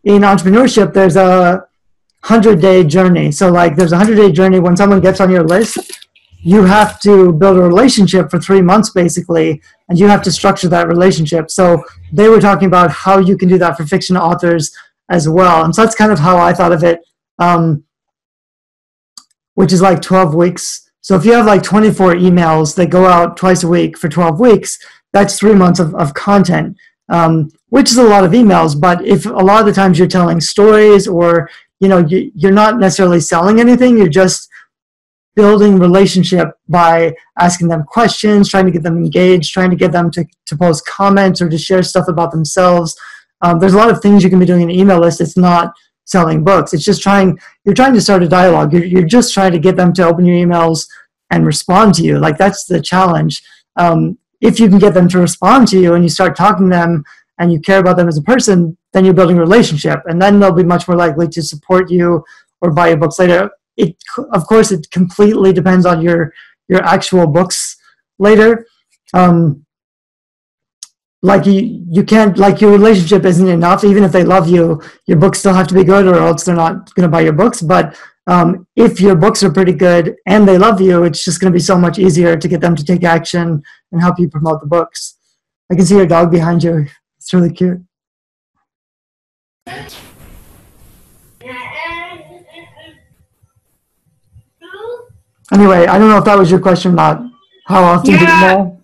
in entrepreneurship, there's a 100-day journey. So like there's a 100-day journey. When someone gets on your list, you have to build a relationship for 3 months basically, and you have to structure that relationship. So they were talking about how you can do that for fiction authors as well. And so that's kind of how I thought of it, which is like 12 weeks. So if you have like 24 emails that go out twice a week for 12 weeks, that's 3 months of content, which is a lot of emails. But if a lot of the times you're telling stories, or you're not necessarily selling anything, you're just building relationship by asking them questions, trying to get them engaged, trying to get them to post comments or to share stuff about themselves. There's a lot of things you can be doing in an email list. It's not selling books. It's just you're trying to start a dialogue. You're just trying to get them to open your emails and respond to you. Like that's the challenge. If you can get them to respond to you and you start talking to them and you care about them as a person, then you're building a relationship, and then they'll be much more likely to support you or buy your books later. Of course, it completely depends on your actual books later. Like you can't, like your relationship isn't enough. Even if they love you, your books still have to be good, or else they're not going to buy your books. But if your books are pretty good and they love you, it's just going to be so much easier to get them to take action and help you promote the books. I can see your dog behind you. It's really cute. Anyway, I don't know if that was your question or not. How often do you know?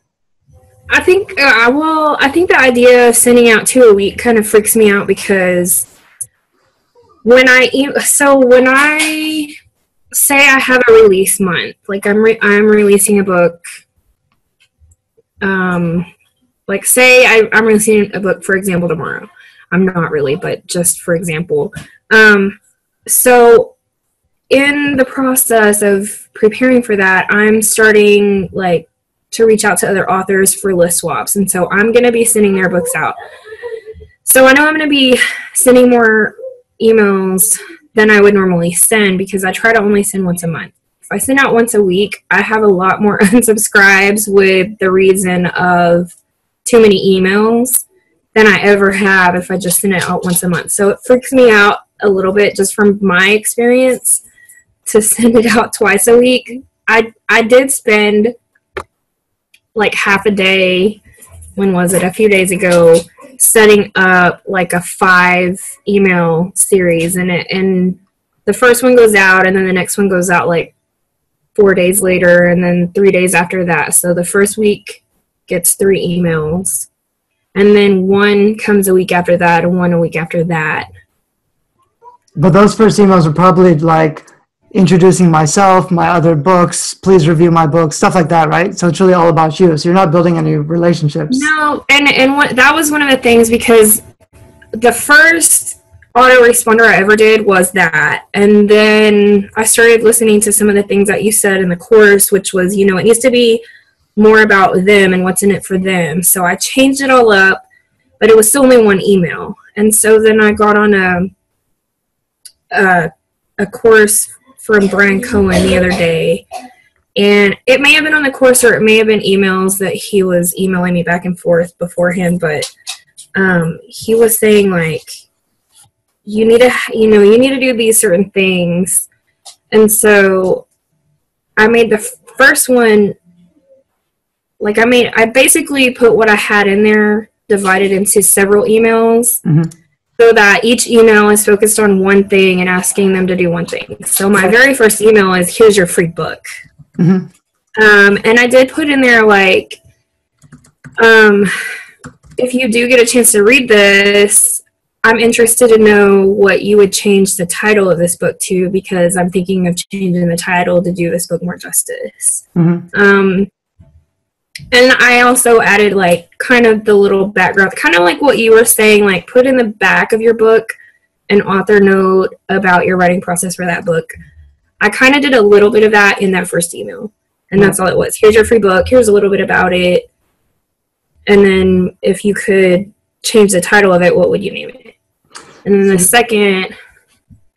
I think I think the idea of sending out 2 a week kind of freaks me out, because when I say I have a release month, like I'm releasing a book, like say I'm releasing a book, for example, tomorrow. I'm not really, but just for example. So in the process of preparing for that, I'm starting like to reach out to other authors for list swaps, and so I'm going to be sending their books out. So I know I'm going to be sending more emails than I would normally send, because I try to only send once a month. If I send out once a week, I have a lot more unsubscribes with the reason of too many emails than I ever have if I just send it out once a month. So it freaks me out a little bit, just from my experience, to send it out twice a week. I did spend like half a day, when was it, a few days ago, setting up like a 5 email series, and the first one goes out, and then the next one goes out like 4 days later, and then 3 days after that. So the first week gets 3 emails, and then 1 comes a week after that, and 1 a week after that. But those first emails are probably like introducing myself, my other books, please review my books, stuff like that, right? So it's really all about you. So you're not building any relationships. No, and that was one of the things, because the first autoresponder I ever did was that. And then I started listening to some of the things that you said in the course, which was, it needs to be more about them and what's in it for them. So I changed it all up, but it was still only 1 email. And so then I got on a course from Brian Cohen the other day, and it may have been on the course, or it may have been emails that he was emailing me back and forth beforehand, but he was saying like, you need to do these certain things. And so I made the first one, like I basically put what I had in there, divided into several emails. Mm-hmm. So that each email is focused on one thing and asking them to do one thing. So my very first email is, here's your free book. Mm-hmm. And I did put in there, like, if you do get a chance to read this, I'm interested to know what you would change the title of this book to, because I'm thinking of changing the title to do this book more justice. Mm-hmm. And I also added like kind of the little background, kind of like what you were saying, like put in the back of your book an author note about your writing process for that book. I kind of did a little bit of that in that first email, and that's all it was. Here's your free book. Here's a little bit about it. And then if you could change the title of it, what would you name it? And then the second,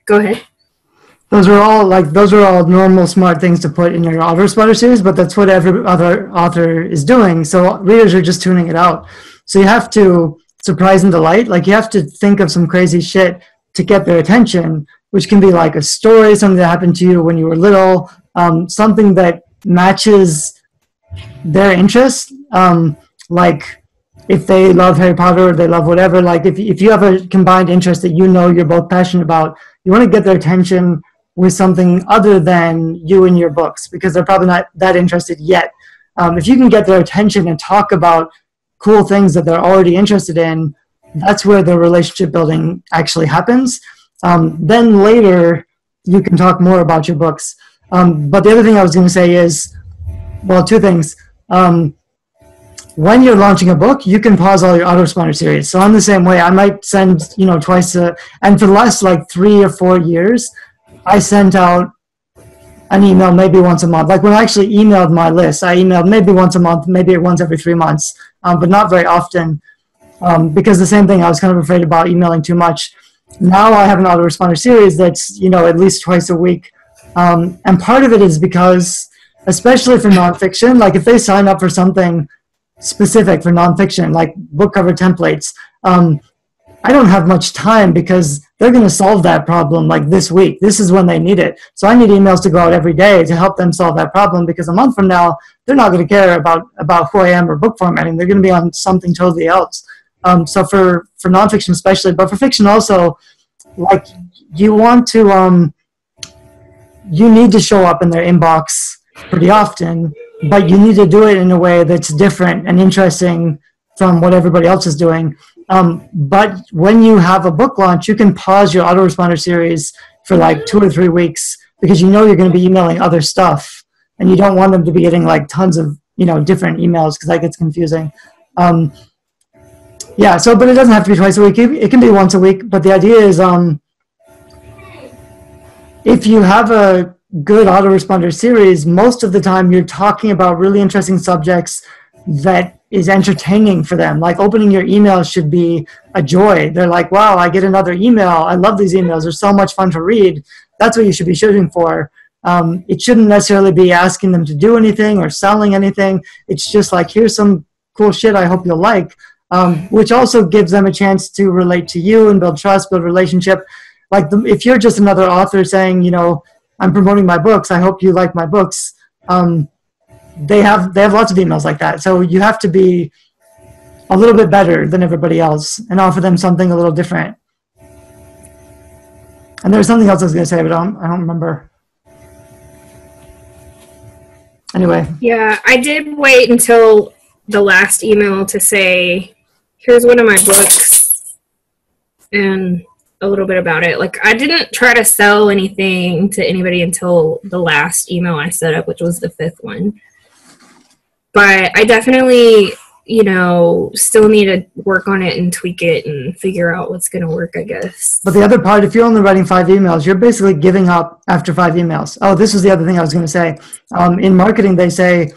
go ahead. Those are all normal smart things to put in your autoresponder series, but that's what every other author is doing. So readers are just tuning it out. So you have to surprise and delight. Like you have to think of some crazy shit to get their attention, which can be like a story, something that happened to you when you were little, something that matches their interest. Like if they love Harry Potter or they love whatever, like if you have a combined interest that you know you're both passionate about, you want to get their attention with something other than you and your books, because they're probably not that interested yet. If you can get their attention and talk about cool things that they're already interested in, that's where the relationship building actually happens. Then later, you can talk more about your books. But the other thing I was going to say is, well, two things. When you're launching a book, you can pause all your autoresponder series. So I'm the same way. I might send, twice and for the last like 3 or 4 years, I sent out an email maybe once a month. Like when I actually emailed my list, I emailed maybe once a month, maybe once every 3 months, but not very often, because the same thing, I was kind of afraid about emailing too much. Now I have an autoresponder series that's, at least twice a week. And part of it is because, especially for nonfiction, like if they sign up for something specific for nonfiction, like book cover templates, I don't have much time because they're going to solve that problem like this week. This is when they need it. So I need emails to go out every day to help them solve that problem, because a month from now, they're not going to care about who I am or book formatting. They're going to be on something totally else. So for nonfiction especially, but for fiction also, like you want to, you need to show up in their inbox pretty often, but you need to do it in a way that's different and interesting from what everybody else is doing. But when you have a book launch, you can pause your autoresponder series for like 2 or 3 weeks, because you're going to be emailing other stuff, and you don't want them to be getting like tons of different emails, because that gets confusing. Yeah. So, but it doesn't have to be twice a week. It can be once a week. But the idea is, if you have a good autoresponder series, most of the time you're talking about really interesting subjects that is entertaining for them. Like opening your emails should be a joy. They're like, wow, I get another email. I love these emails. They're so much fun to read. That's what you should be shooting for. It shouldn't necessarily be asking them to do anything or selling anything. It's just like, here's some cool shit I hope you'll like, which also gives them a chance to relate to you and build trust, build relationship. Like if you're just another author saying, I'm promoting my books, I hope you like my books, they have lots of emails like that. So you have to be a little bit better than everybody else and offer them something a little different. And there was something else I was going to say, but I don't remember. Anyway. Yeah, I did wait until the last email to say, here's one of my books and a little bit about it. Like I didn't try to sell anything to anybody until the last email I set up, which was the 5th one. But I definitely, still need to work on it and tweak it and figure out what's going to work, I guess. But the other part, if you're only writing 5 emails, you're basically giving up after 5 emails. Oh, this was the other thing I was going to say. In marketing, they say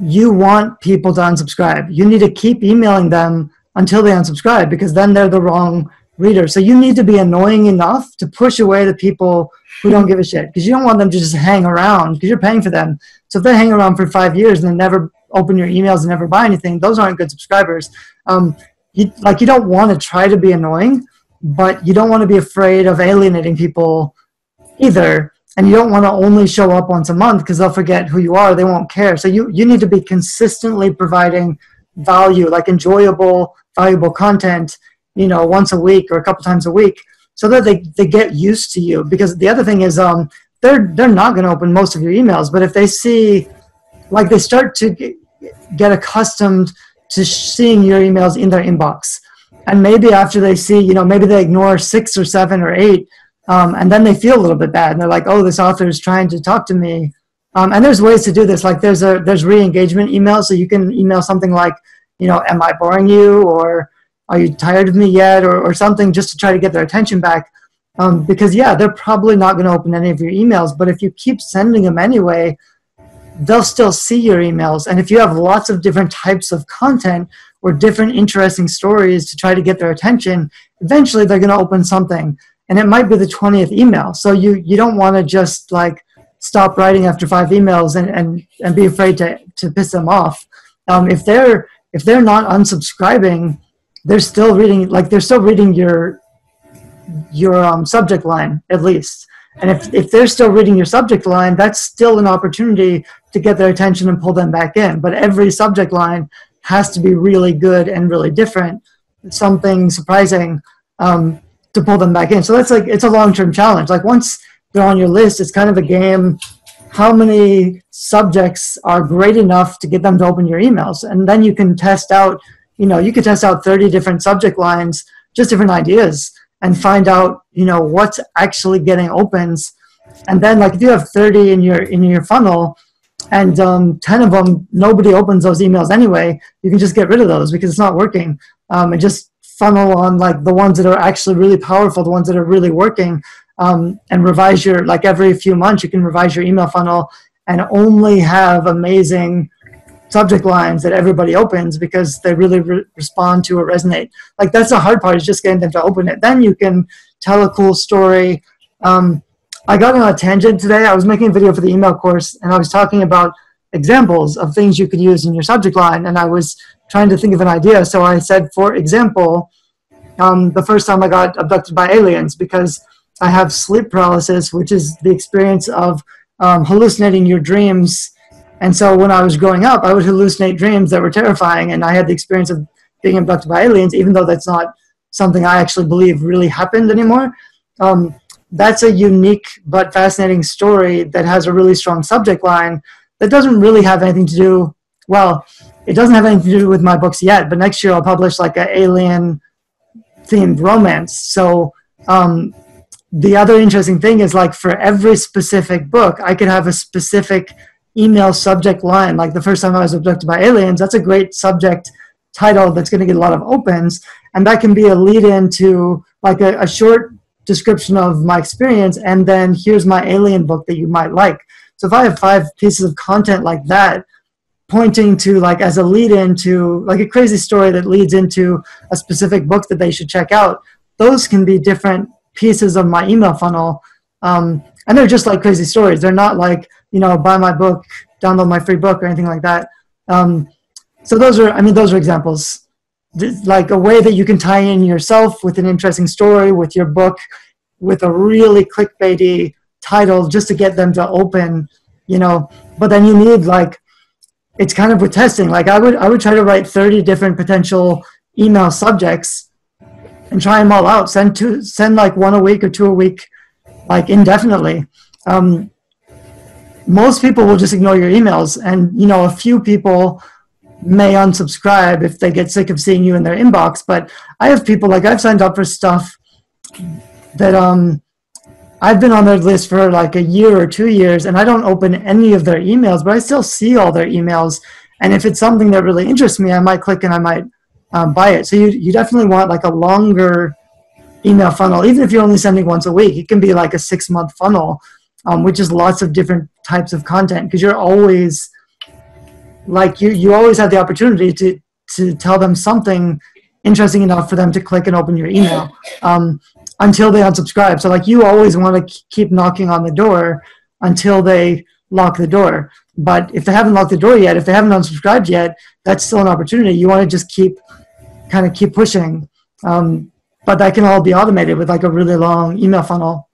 you want people to unsubscribe. You need to keep emailing them until they unsubscribe, because then they're the wrong reader. So you need to be annoying enough to push away the people who don't give a shit, because you don't want them to just hang around, because you're paying for them. So if they hang around for 5 years and then never open your emails and never buy anything, those aren't good subscribers. You don't want to try to be annoying, but you don't want to be afraid of alienating people either. And you don't want to only show up once a month, because they'll forget who you are. They won't care. So you need to be consistently providing value, like enjoyable, valuable content, once a week or a couple times a week, so that they get used to you. Because the other thing is, they're not going to open most of your emails, but if they see, like they start to get accustomed to seeing your emails in their inbox, and maybe after they see, maybe they ignore 6 or 7 or 8, and then they feel a little bit bad, and they're like, oh, this author is trying to talk to me. And there's ways to do this. Like there's re-engagement emails, so you can email something like, am I boring you, or are you tired of me yet, or something, just to try to get their attention back. Because they're probably not going to open any of your emails, but if you keep sending them anyway, they'll still see your emails. And if you have lots of different types of content or different interesting stories to try to get their attention, eventually they're going to open something, and it might be the 20th email. So you don't want to just like stop writing after 5 emails and be afraid to piss them off. If they're not unsubscribing, they're still reading, like they're still reading your subject line at least. And if they're still reading your subject line, that's still an opportunity to get their attention and pull them back in. But every subject line has to be really good and really different, something surprising, to pull them back in. So that's like, it's a long-term challenge. Like once they're on your list, it's kind of a game. How many subjects are great enough to get them to open your emails? And then you can test out, you could test out 30 different subject lines, just different ideas, and find out, what's actually getting opens. And then like if you have 30 in your funnel and 10 of them, nobody opens those emails anyway, you can just get rid of those because it's not working. And just funnel on like the ones that are actually really powerful, the ones that are really working, and revise like every few months, you can revise your email funnel and only have amazing subject lines that everybody opens because they really respond to or resonate. Like that's the hard part, is just getting them to open it. Then you can tell a cool story. I got on a tangent today. I was making a video for the email course and I was talking about examples of things you could use in your subject line, and I was trying to think of an idea. So I said, for example, the first time I got abducted by aliens, because I have sleep paralysis, which is the experience of hallucinating your dreams. And so when I was growing up, I would hallucinate dreams that were terrifying, and I had the experience of being abducted by aliens, even though that's not something I actually believe really happened anymore. That's a unique but fascinating story that has a really strong subject line that doesn't really have anything to do, well, it doesn't have anything to do with my books yet, but next year I'll publish like an alien-themed romance. So the other interesting thing is, like, for every specific book, I could have a specific email subject line. Like the first time I was abducted by aliens, that's a great subject title that's going to get a lot of opens, and that can be a lead-in to like a short description of my experience, and then here's my alien book that you might like. So if I have 5 pieces of content like that, pointing to, like, as a lead-in to like a crazy story that leads into a specific book that they should check out, those can be different pieces of my email funnel. And they're just like crazy stories. They're not like, buy my book, download my free book, or anything like that. So those are examples. Like a way that you can tie in yourself with an interesting story, with your book, with a really clickbaity title, just to get them to open, but then you need, like, it's kind of with testing. Like I would try to write 30 different potential email subjects and try them all out. Send like 1 a week or 2 a week, like indefinitely. Most people will just ignore your emails, and a few people may unsubscribe if they get sick of seeing you in their inbox. But I have people, like, I've signed up for stuff that I've been on their list for like a year or 2 years, and I don't open any of their emails, but I still see all their emails. And if it's something that really interests me, I might click and I might buy it. So you definitely want like a longer email funnel, even if you're only sending once a week. It can be like a 6-month funnel, which is lots of different types of content, because you're always like, you always have the opportunity to tell them something interesting enough for them to click and open your email until they unsubscribe. So like, you always want to keep knocking on the door until they lock the door. But if they haven't locked the door yet, if they haven't unsubscribed yet, that's still an opportunity. You want to just keep pushing. But that can all be automated with like a really long email funnel.